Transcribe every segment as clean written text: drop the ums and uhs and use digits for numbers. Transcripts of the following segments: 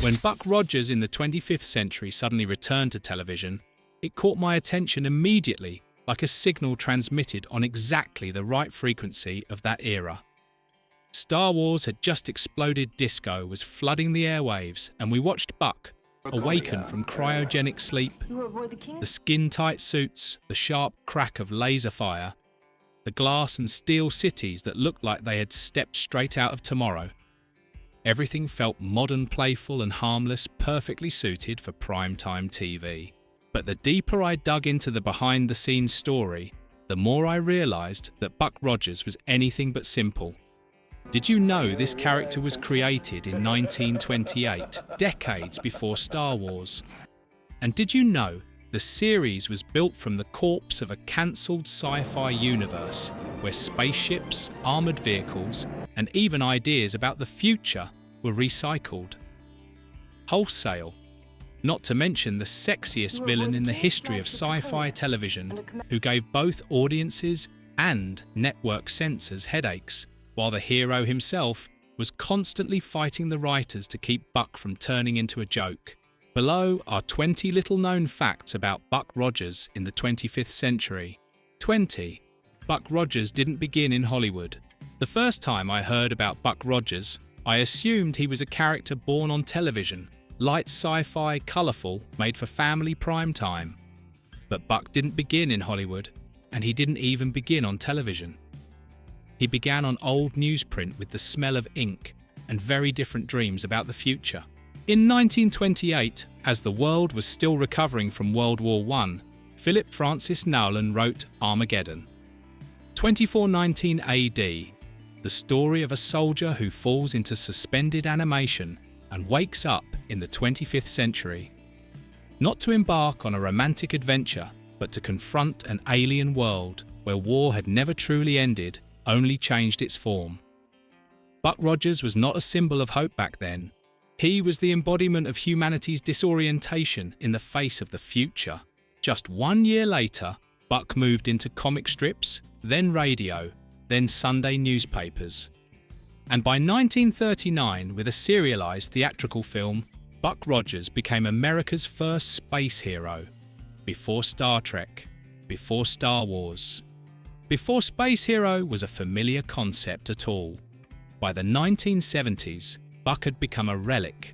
When Buck Rogers in the 25th century suddenly returned to television, it caught my attention immediately, like a signal transmitted on exactly the right frequency of that era. Star Wars had just exploded, disco was flooding the airwaves, and we watched Buck awaken from cryogenic sleep, the skin-tight suits, the sharp crack of laser fire, the glass and steel cities that looked like they had stepped straight out of tomorrow. Everything felt modern, playful and harmless, perfectly suited for primetime TV. But the deeper I dug into the behind-the-scenes story, the more I realised that Buck Rogers was anything but simple. Did you know this character was created in 1928, decades before Star Wars? And did you know the series was built from the corpse of a cancelled sci-fi universe where spaceships, armoured vehicles, and even ideas about the future were recycled? Wholesale. Not to mention the sexiest villain in the history of sci-fi television, who gave both audiences and network censors headaches, while the hero himself was constantly fighting the writers to keep Buck from turning into a joke. Below are 20 little-known facts about Buck Rogers in the 25th century. 20. Buck Rogers didn't begin in Hollywood. The first time I heard about Buck Rogers, I assumed he was a character born on television, light sci-fi, colourful, made for family prime time. But Buck didn't begin in Hollywood, and he didn't even begin on television. He began on old newsprint with the smell of ink and very different dreams about the future. In 1928, as the world was still recovering from World War I, Philip Francis Nolan wrote Armageddon. 2419 AD, the story of a soldier who falls into suspended animation and wakes up in the 25th century. Not to embark on a romantic adventure, but to confront an alien world where war had never truly ended, only changed its form. Buck Rogers was not a symbol of hope back then. He was the embodiment of humanity's disorientation in the face of the future. Just 1 year later, Buck moved into comic strips, then radio, then Sunday newspapers. And by 1939, with a serialized theatrical film, Buck Rogers became America's first space hero. Before Star Trek, before Star Wars, before space hero was a familiar concept at all. By the 1970s, Buck had become a relic.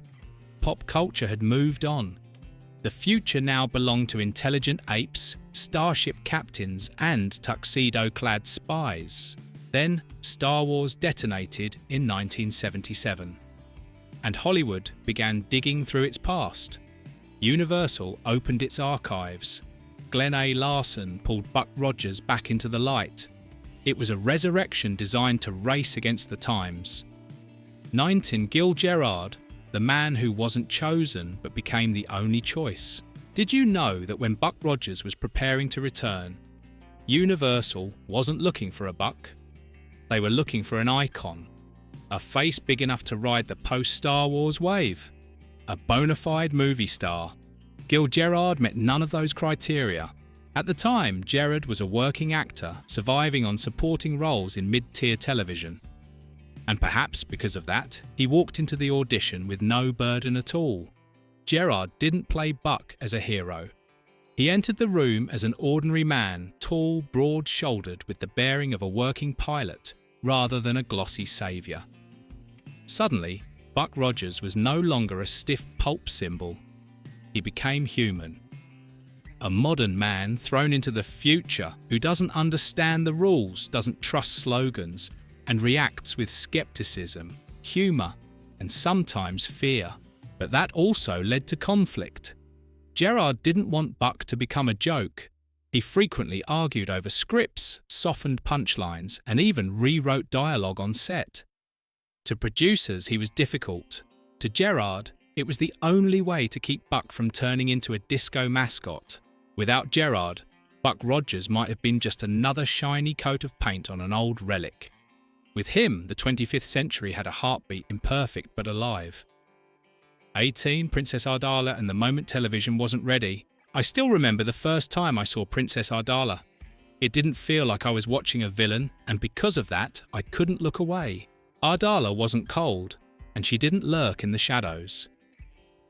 Pop culture had moved on. The future now belonged to intelligent apes, starship captains, and tuxedo-clad spies. Then, Star Wars detonated in 1977. And Hollywood began digging through its past. Universal opened its archives. Glenn A. Larson pulled Buck Rogers back into the light. It was a resurrection designed to race against the times. 19. Gil Gerard, the man who wasn't chosen but became the only choice. Did you know that when Buck Rogers was preparing to return, Universal wasn't looking for a buck? They were looking for an icon, a face big enough to ride the post-Star Wars wave, a bona fide movie star. Gil Gerard met none of those criteria. At the time, Gerard was a working actor, surviving on supporting roles in mid-tier television. And perhaps because of that, he walked into the audition with no burden at all. Gerard didn't play Buck as a hero. He entered the room as an ordinary man, tall, broad-shouldered, with the bearing of a working pilot, rather than a glossy saviour. Suddenly, Buck Rogers was no longer a stiff pulp symbol. He became human. A modern man thrown into the future who doesn't understand the rules, doesn't trust slogans, and reacts with skepticism, humour, and sometimes fear. But that also led to conflict. Gerard didn't want Buck to become a joke. He frequently argued over scripts, softened punchlines, and even rewrote dialogue on set. To producers, he was difficult. To Gerard, it was the only way to keep Buck from turning into a disco mascot. Without Gerard, Buck Rogers might have been just another shiny coat of paint on an old relic. With him, the 25th century had a heartbeat, imperfect but alive. 18. Princess Ardala and the moment television wasn't ready. I still remember the first time I saw Princess Ardala. It didn't feel like I was watching a villain, and because of that, I couldn't look away. Ardala wasn't cold, and she didn't lurk in the shadows.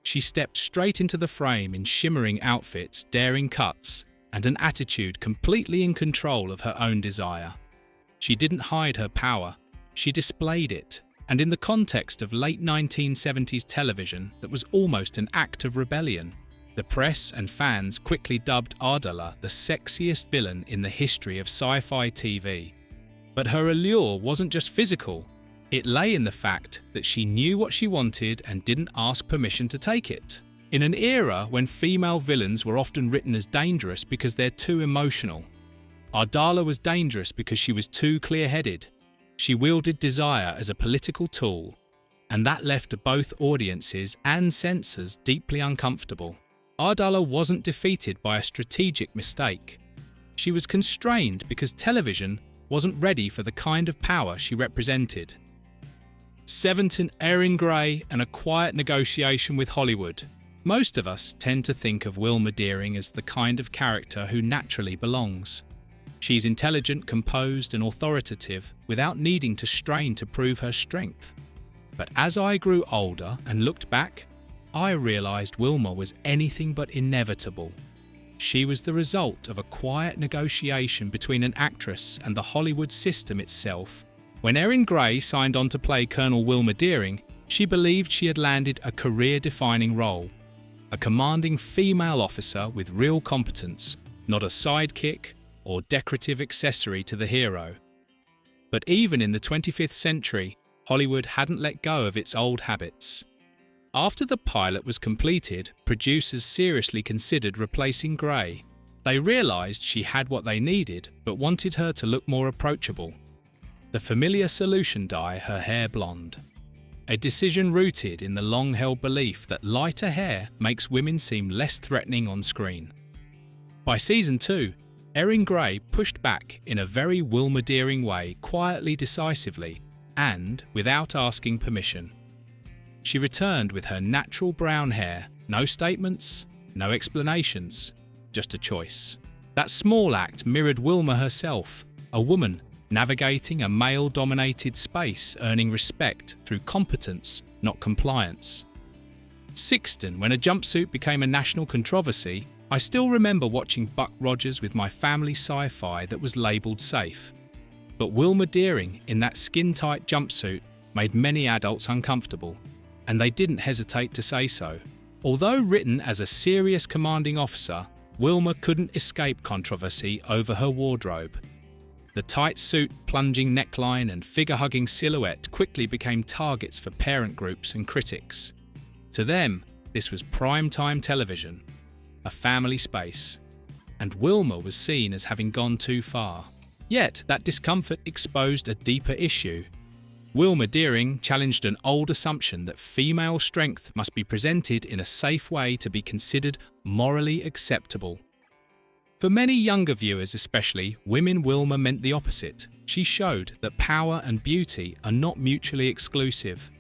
She stepped straight into the frame in shimmering outfits, daring cuts, and an attitude completely in control of her own desire. She didn't hide her power, she displayed it, and in the context of late 1970s television that was almost an act of rebellion. The press and fans quickly dubbed Ardala the sexiest villain in the history of sci-fi TV. But her allure wasn't just physical, it lay in the fact that she knew what she wanted and didn't ask permission to take it. In an era when female villains were often written as dangerous because they're too emotional, Ardala was dangerous because she was too clear-headed. She wielded desire as a political tool, and that left both audiences and censors deeply uncomfortable. Ardala wasn't defeated by a strategic mistake. She was constrained because television wasn't ready for the kind of power she represented. 17 Erin Gray and a quiet negotiation with Hollywood. Most of us tend to think of Wilma Deering as the kind of character who naturally belongs. She's intelligent, composed, and authoritative without needing to strain to prove her strength. But as I grew older and looked back, I realized Wilma was anything but inevitable. She was the result of a quiet negotiation between an actress and the Hollywood system itself. When Erin Gray signed on to play Colonel Wilma Deering, she believed she had landed a career-defining role. A commanding female officer with real competence, not a sidekick or decorative accessory to the hero. But even in the 25th century, Hollywood hadn't let go of its old habits. After the pilot was completed, producers seriously considered replacing Gray. They realized she had what they needed, but wanted her to look more approachable. The familiar solution: dye her hair blonde. A decision rooted in the long-held belief that lighter hair makes women seem less threatening on screen. By season 2, Erin Gray pushed back in a very Wilma Deering way, quietly, decisively, and without asking permission. She returned with her natural brown hair, no statements, no explanations, just a choice. That small act mirrored Wilma herself, a woman navigating a male-dominated space, earning respect through competence, not compliance. 16, when a jumpsuit became a national controversy, I still remember watching Buck Rogers with my family sci-fi that was labelled safe. But Wilma Deering in that skin-tight jumpsuit made many adults uncomfortable, and they didn't hesitate to say so. Although written as a serious commanding officer, Wilma couldn't escape controversy over her wardrobe. The tight suit, plunging neckline, and figure-hugging silhouette quickly became targets for parent groups and critics. To them, this was prime-time television, a family space, and Wilma was seen as having gone too far. Yet, that discomfort exposed a deeper issue. Wilma Deering challenged an old assumption that female strength must be presented in a safe way to be considered morally acceptable. For many younger viewers especially, women Wilma meant the opposite. She showed that power and beauty are not mutually exclusive,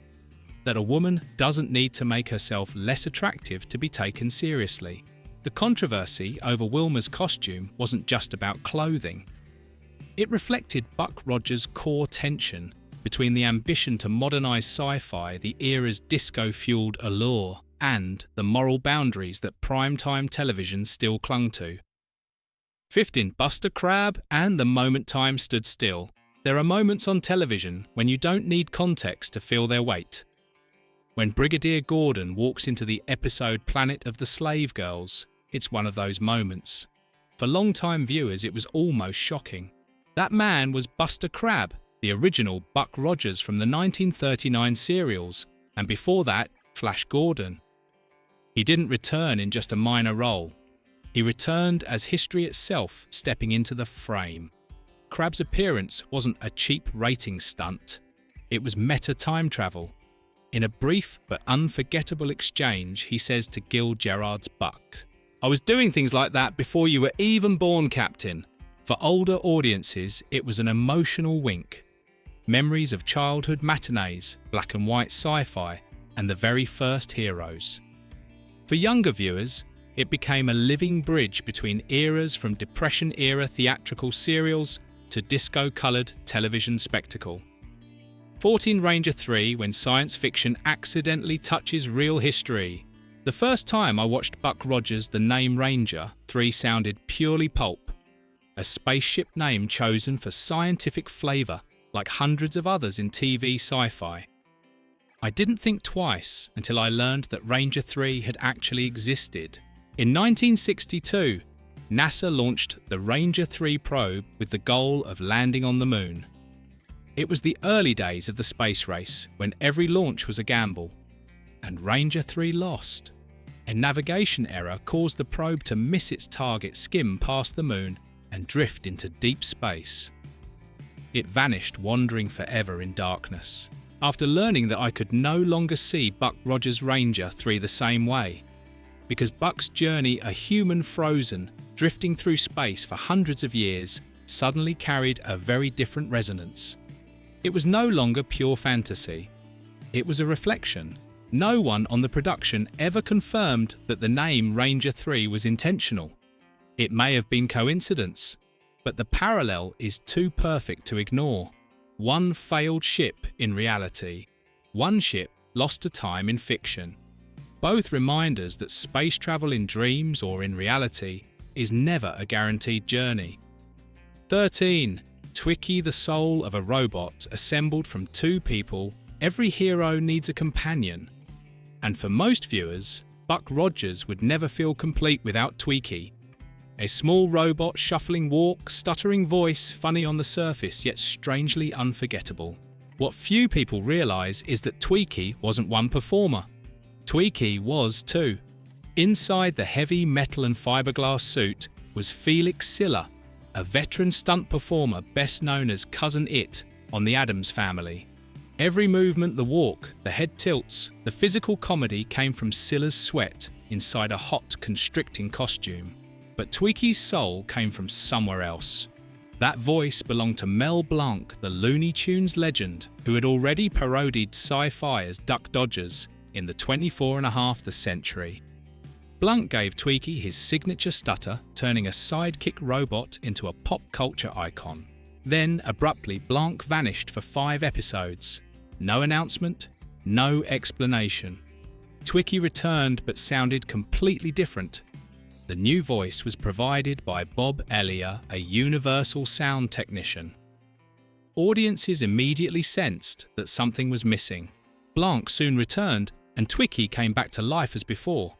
that a woman doesn't need to make herself less attractive to be taken seriously. The controversy over Wilma's costume wasn't just about clothing. It reflected Buck Rogers' core tension between the ambition to modernize sci-fi, the era's disco-fueled allure, and the moral boundaries that primetime television still clung to. 15. Buster Crabbe and the moment time stood still. There are moments on television when you don't need context to feel their weight. When Brigadier Gordon walks into the episode Planet of the Slave Girls, it's one of those moments. For long-time viewers, it was almost shocking. That man was Buster Crabbe, the original Buck Rogers from the 1939 serials, and before that, Flash Gordon. He didn't return in just a minor role. He returned as history itself, stepping into the frame. Crabbe's appearance wasn't a cheap rating stunt. It was meta time travel. In a brief but unforgettable exchange, he says to Gil Gerard's Buck, "I was doing things like that before you were even born, Captain." For older audiences, it was an emotional wink. Memories of childhood matinees, black and white sci-fi, and the very first heroes. For younger viewers, it became a living bridge between eras, from Depression-era theatrical serials to disco-coloured television spectacle. 14 Ranger 3, when science fiction accidentally touches real history. The first time I watched Buck Rogers' The name Ranger 3 sounded purely pulp, a spaceship name chosen for scientific flavor like hundreds of others in TV sci-fi. I didn't think twice until I learned that Ranger 3 had actually existed. In 1962, NASA launched the Ranger 3 probe with the goal of landing on the Moon. It was the early days of the space race, when every launch was a gamble, and Ranger 3 lost. A navigation error caused the probe to miss its target, skim past the Moon, and drift into deep space. It vanished, wandering forever in darkness. After learning that I could no longer see Buck Rogers' Ranger 3 the same way, because Buck's journey, a human frozen, drifting through space for hundreds of years, suddenly carried a very different resonance. It was no longer pure fantasy. It was a reflection. No one on the production ever confirmed that the name Ranger 3 was intentional. It may have been coincidence, but the parallel is too perfect to ignore. One failed ship in reality, one ship lost to time in fiction. Both reminders that space travel in dreams or in reality is never a guaranteed journey. 13. Twiki, the soul of a robot assembled from two people. Every hero needs a companion. And for most viewers, Buck Rogers would never feel complete without Twiki. A small robot, shuffling walk, stuttering voice, funny on the surface yet strangely unforgettable. What few people realise is that Twiki wasn't one performer. Twiki was two. Inside the heavy metal and fiberglass suit was Felix Siller, a veteran stunt performer best known as Cousin It on The Addams Family. Every movement, the walk, the head tilts, the physical comedy came from Siller's sweat inside a hot, constricting costume. But Twiki's soul came from somewhere else. That voice belonged to Mel Blanc, the Looney Tunes legend, who had already parodied sci-fi as Duck Dodgers in the 24.5th century. Blanc gave Twiki his signature stutter, turning a sidekick robot into a pop culture icon. Then, abruptly, Blanc vanished for 5 episodes. No announcement, no explanation. Twiki returned but sounded completely different. The new voice was provided by Bob Elliott, a Universal sound technician. Audiences immediately sensed that something was missing. Blanc soon returned, and Twiki came back to life as before.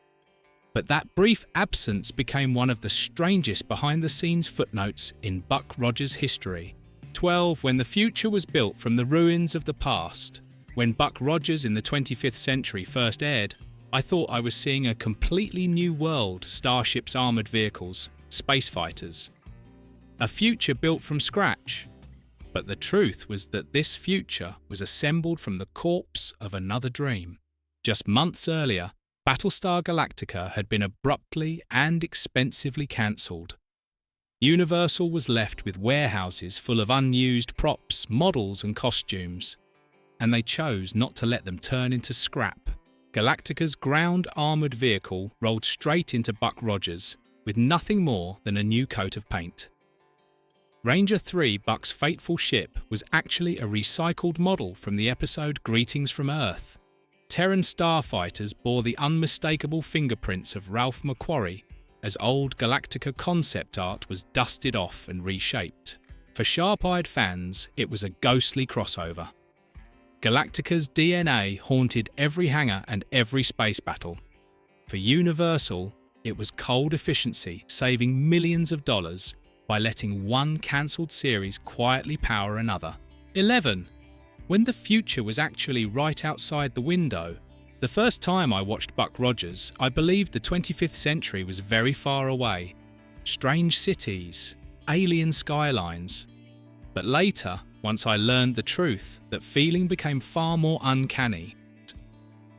But that brief absence became one of the strangest behind-the-scenes footnotes in Buck Rogers' history. 12. When the future was built from the ruins of the past. When Buck Rogers in the 25th century first aired, I thought I was seeing a completely new world, starships, armoured vehicles, space fighters. A future built from scratch. But the truth was that this future was assembled from the corpse of another dream. Just months earlier, Battlestar Galactica had been abruptly and expensively cancelled. Universal was left with warehouses full of unused props, models and costumes, and they chose not to let them turn into scrap. Galactica's ground-armoured vehicle rolled straight into Buck Rogers with nothing more than a new coat of paint. Ranger 3, Buck's fateful ship, was actually a recycled model from the episode Greetings from Earth. Terran starfighters bore the unmistakable fingerprints of Ralph McQuarrie as old Galactica concept art was dusted off and reshaped. For sharp-eyed fans, it was a ghostly crossover. Galactica's DNA haunted every hangar and every space battle. For Universal, it was cold efficiency, saving millions of dollars by letting one cancelled series quietly power another. 11. When the future was actually right outside the window. The first time I watched Buck Rogers, I believed the 25th century was very far away. Strange cities, alien skylines. But later, once I learned the truth, that feeling became far more uncanny.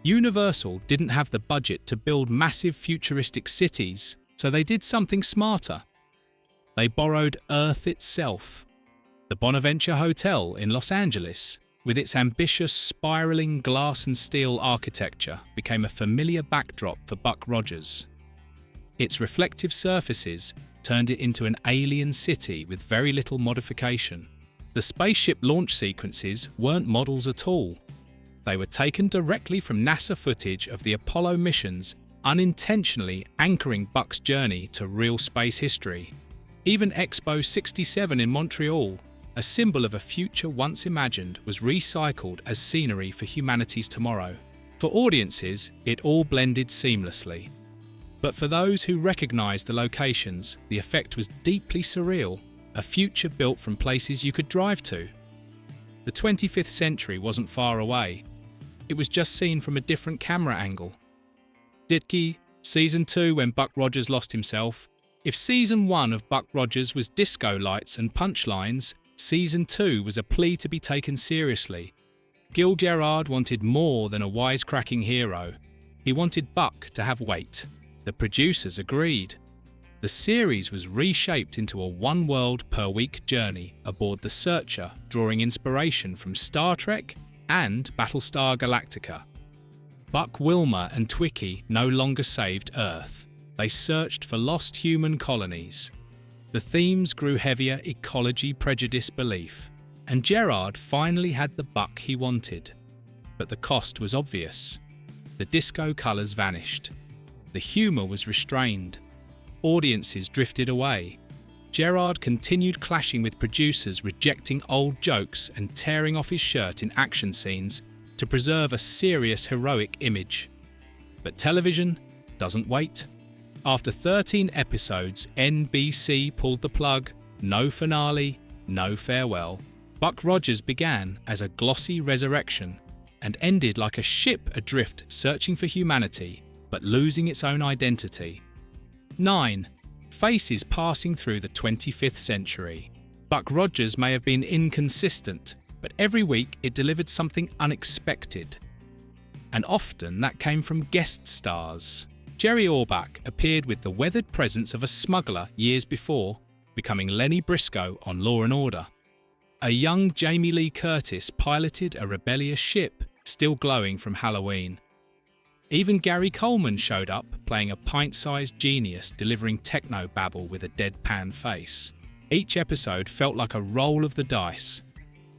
Universal didn't have the budget to build massive futuristic cities, so they did something smarter. They borrowed Earth itself. The Bonaventure Hotel in Los Angeles, with its ambitious spiralling glass and steel architecture, became a familiar backdrop for Buck Rogers. Its reflective surfaces turned it into an alien city with very little modification. The spaceship launch sequences weren't models at all. They were taken directly from NASA footage of the Apollo missions unintentionally anchoring Buck's journey to real space history. Even Expo 67 in Montreal, a symbol of a future once imagined, was recycled as scenery for humanity's tomorrow. For audiences, it all blended seamlessly. But for those who recognized the locations, the effect was deeply surreal, a future built from places you could drive to. The 25th century wasn't far away. It was just seen from a different camera angle. Ditke, Season 2 when Buck Rogers lost himself. If Season 1 of Buck Rogers was disco lights and punchlines, Season 2 was a plea to be taken seriously. Gil Gerard wanted more than a wisecracking hero. He wanted Buck to have weight. The producers agreed. The series was reshaped into a one-world-per-week journey aboard the Searcher, drawing inspiration from Star Trek and Battlestar Galactica. Buck, Wilma and Twiki no longer saved Earth. They searched for lost human colonies. The themes grew heavier: ecology, prejudice, belief. And Gerard finally had the Buck he wanted. But the cost was obvious. The disco colours vanished. The humour was restrained. Audiences drifted away. Gerard continued clashing with producers, rejecting old jokes and tearing off his shirt in action scenes to preserve a serious, heroic image. But television doesn't wait. After 13 episodes, NBC pulled the plug. No finale, no farewell. Buck Rogers began as a glossy resurrection and ended like a ship adrift searching for humanity, but losing its own identity. 9. Faces passing through the 25th century. Buck Rogers may have been inconsistent, but every week it delivered something unexpected. And often that came from guest stars. Jerry Orbach appeared with the weathered presence of a smuggler years before, becoming Lenny Briscoe on Law & Order. A young Jamie Lee Curtis piloted a rebellious ship, still glowing from Halloween. Even Gary Coleman showed up, playing a pint-sized genius delivering techno-babble with a deadpan face. Each episode felt like a roll of the dice.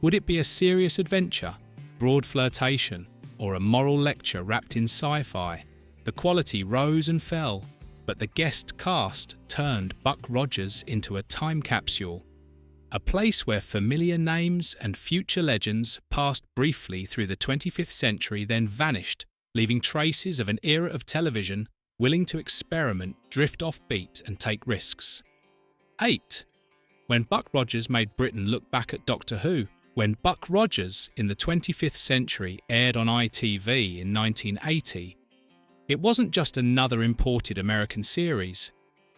Would it be a serious adventure, broad flirtation, or a moral lecture wrapped in sci-fi? The quality rose and fell, but the guest cast turned Buck Rogers into a time capsule. A place where familiar names and future legends passed briefly through the 25th century, then vanished, leaving traces of an era of television willing to experiment, drift off beat and take risks. 8. When Buck Rogers made Britain look back at Doctor Who. When Buck Rogers in the 25th century aired on ITV in 1980, it wasn't just another imported American series.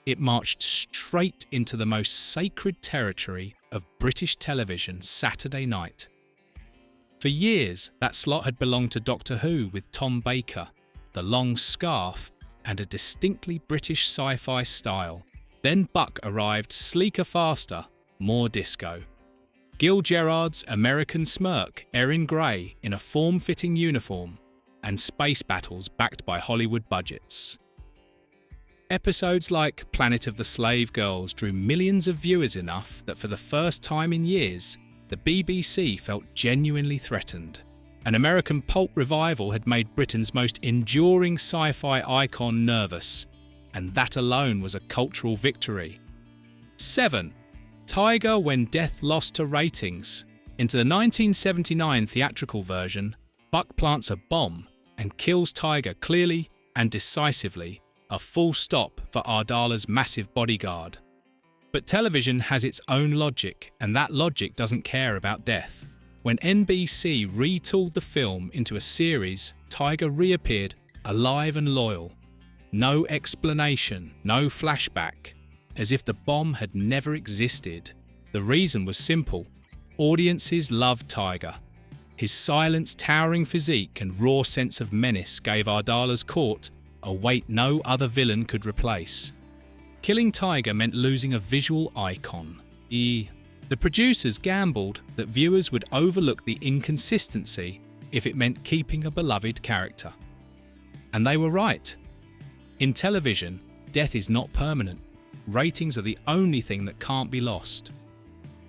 It marched straight into the most sacred territory of British television Saturday night. For years, that slot had belonged to Doctor Who with Tom Baker, the long scarf, and a distinctly British sci-fi style. Then Buck arrived sleeker, faster, more disco. Gil Gerard's American smirk, Erin Grey in a form-fitting uniform, and space battles backed by Hollywood budgets. Episodes like Planet of the Slave Girls drew millions of viewers enough that for the first time in years, the BBC felt genuinely threatened. An American pulp revival had made Britain's most enduring sci-fi icon nervous, and that alone was a cultural victory. 7. Tiger when death lost to ratings. Into the 1979 theatrical version, Buck plants a bomb and kills Tiger clearly and decisively, a full stop for Ardala's massive bodyguard. But television has its own logic, and that logic doesn't care about death. When NBC retooled the film into a series, Tiger reappeared alive and loyal. No explanation, no flashback, as if the bomb had never existed. The reason was simple. Audiences loved Tiger. His silence, towering physique and raw sense of menace gave Ardala's court a weight no other villain could replace. Killing Tiger meant losing a visual icon. The producers gambled that viewers would overlook the inconsistency if it meant keeping a beloved character. And they were right. In television, death is not permanent. Ratings are the only thing that can't be lost.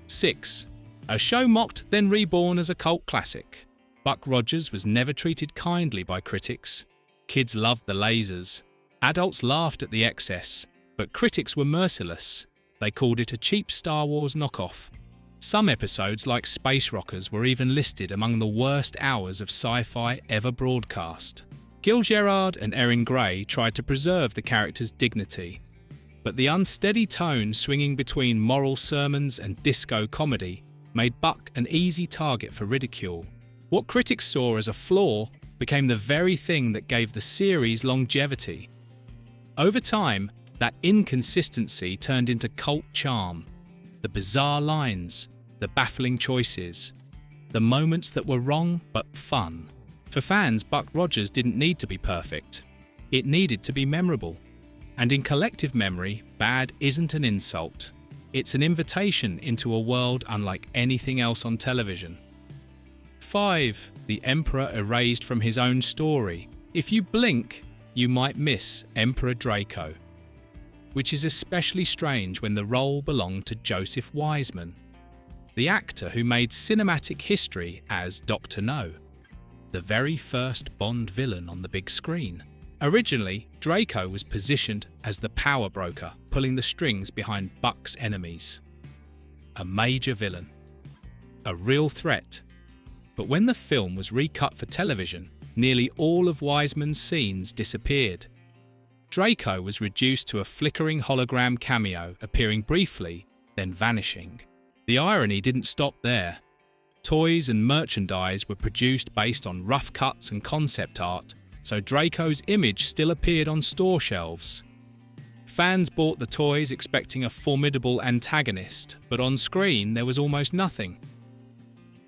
6. A show mocked, then reborn as a cult classic. Buck Rogers was never treated kindly by critics. Kids loved the lasers. Adults laughed at the excess, but critics were merciless. They called it a cheap Star Wars knockoff. Some episodes, like Space Rockers, were even listed among the worst hours of sci-fi ever broadcast. Gil Gerard and Erin tried to preserve the character's dignity, but the unsteady tone swinging between moral sermons and disco comedy made Buck an easy target for ridicule. What critics saw as a flaw became the very thing that gave the series longevity. Over time, that inconsistency turned into cult charm. The bizarre lines, the baffling choices, the moments that were wrong but fun. For fans, Buck Rogers didn't need to be perfect. It needed to be memorable. And in collective memory, bad isn't an insult. It's an invitation into a world unlike anything else on television. 5. The Emperor erased from his own story. If you blink, you might miss Emperor Draco, which is especially strange when the role belonged to Joseph Wiseman, the actor who made cinematic history as Dr. No, the very first Bond villain on the big screen. Originally, Draco was positioned as the power broker, pulling the strings behind Buck's enemies. A major villain. A real threat. But when the film was recut for television, nearly all of Wiseman's scenes disappeared. Draco was reduced to a flickering hologram cameo, appearing briefly, then vanishing. The irony didn't stop there. Toys and merchandise were produced based on rough cuts and concept art, so Draco's image still appeared on store shelves. Fans bought the toys expecting a formidable antagonist, but on screen there was almost nothing.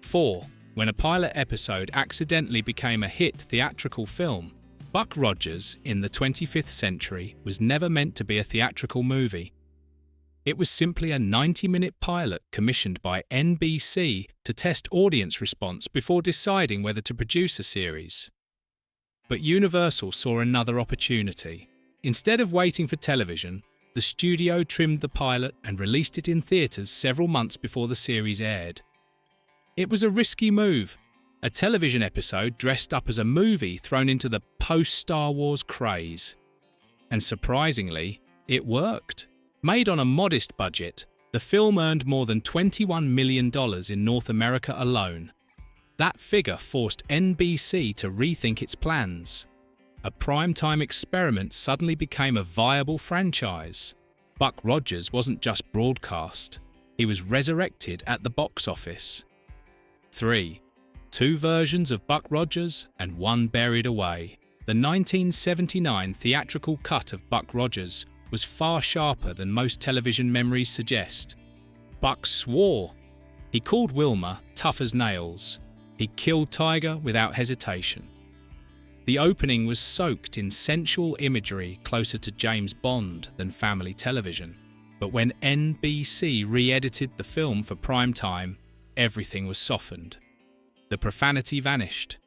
4. When a pilot episode accidentally became a hit theatrical film, Buck Rogers in the 25th Century was never meant to be a theatrical movie. It was simply a 90-minute pilot commissioned by NBC to test audience response before deciding whether to produce a series. But Universal saw another opportunity. Instead of waiting for television, the studio trimmed the pilot and released it in theaters several months before the series aired. It was a risky move, a television episode dressed up as a movie thrown into the post-Star Wars craze. And surprisingly, it worked. Made on a modest budget, the film earned more than $21 million in North America alone. That figure forced NBC to rethink its plans. A primetime experiment suddenly became a viable franchise. Buck Rogers wasn't just broadcast, he was resurrected at the box office. 3. 2 versions of Buck Rogers and one buried away. The 1979 theatrical cut of Buck Rogers was far sharper than most television memories suggest. Buck swore. He called Wilma tough as nails. He killed Tiger without hesitation. The opening was soaked in sensual imagery closer to James Bond than family television. But when NBC re-edited the film for prime time, everything was softened. The profanity vanished.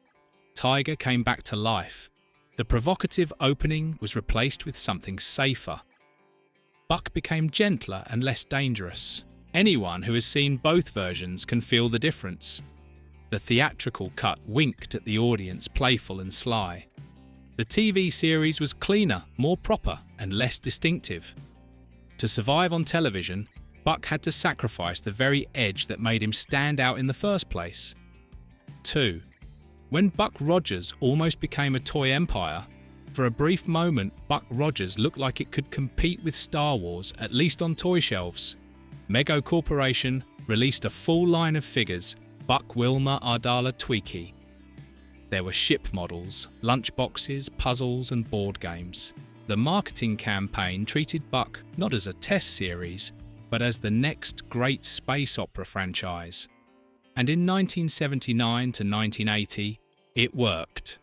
Tiger came back to life. The provocative opening was replaced with something safer. Buck became gentler and less dangerous. Anyone who has seen both versions can feel the difference. The theatrical cut winked at the audience, playful and sly. The TV series was cleaner, more proper, and less distinctive. To survive on television, Buck had to sacrifice the very edge that made him stand out in the first place. 2. When Buck Rogers almost became a toy empire, for a brief moment Buck Rogers looked like it could compete with Star Wars, at least on toy shelves. Mego Corporation released a full line of figures, Buck Wilma Ardala Tweaky. There were ship models, lunchboxes, puzzles and board games. The marketing campaign treated Buck not as a test series, but as the next great space opera franchise. And in 1979 to 1980, it worked.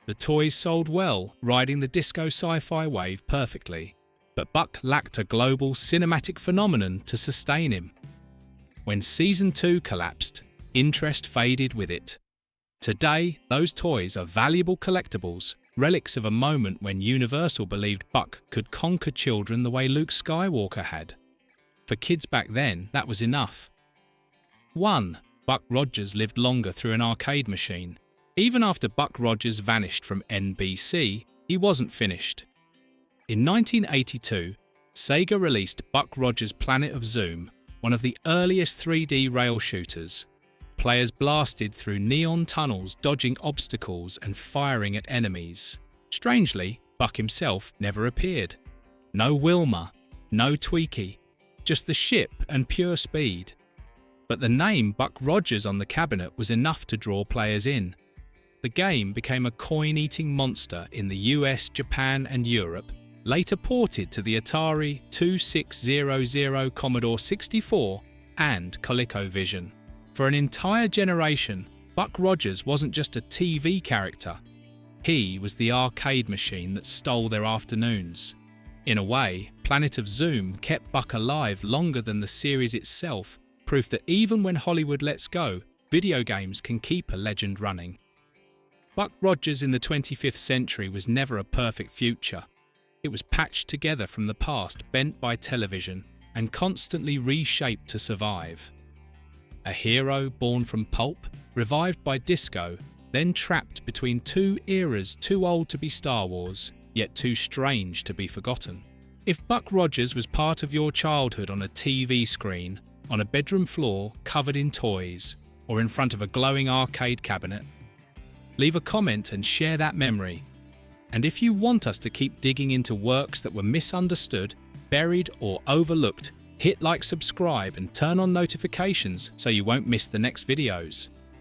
The toys sold well, riding the disco sci-fi wave perfectly. But Buck lacked a global cinematic phenomenon to sustain him. When Season 2 collapsed, interest faded with it. Today, those toys are valuable collectibles, relics of a moment when Universal believed Buck could conquer children the way Luke Skywalker had. For kids back then, that was enough. 1. Buck Rogers lived longer through an arcade machine. Even after Buck Rogers vanished from NBC, he wasn't finished. In 1982, Sega released Buck Rogers' Planet of Zoom, one of the earliest 3D rail shooters. Players blasted through neon tunnels, dodging obstacles and firing at enemies. Strangely, Buck himself never appeared. No Wilma, no Tweaky, just the ship and pure speed. But the name Buck Rogers on the cabinet was enough to draw players in. The game became a coin-eating monster in the US, Japan and Europe, later ported to the Atari 2600, Commodore 64 and ColecoVision. For an entire generation, Buck Rogers wasn't just a TV character. He was the arcade machine that stole their afternoons. In a way, Planet of Zoom kept Buck alive longer than the series itself, proof that even when Hollywood lets go, video games can keep a legend running. Buck Rogers in the 25th century was never a perfect future. It was patched together from the past, bent by television, and constantly reshaped to survive. A hero born from pulp, revived by disco, then trapped between two eras too old to be Star Wars, yet too strange to be forgotten. If Buck Rogers was part of your childhood on a TV screen, on a bedroom floor covered in toys, or in front of a glowing arcade cabinet, leave a comment and share that memory. And if you want us to keep digging into works that were misunderstood, buried or overlooked, hit like, subscribe and turn on notifications so you won't miss the next videos.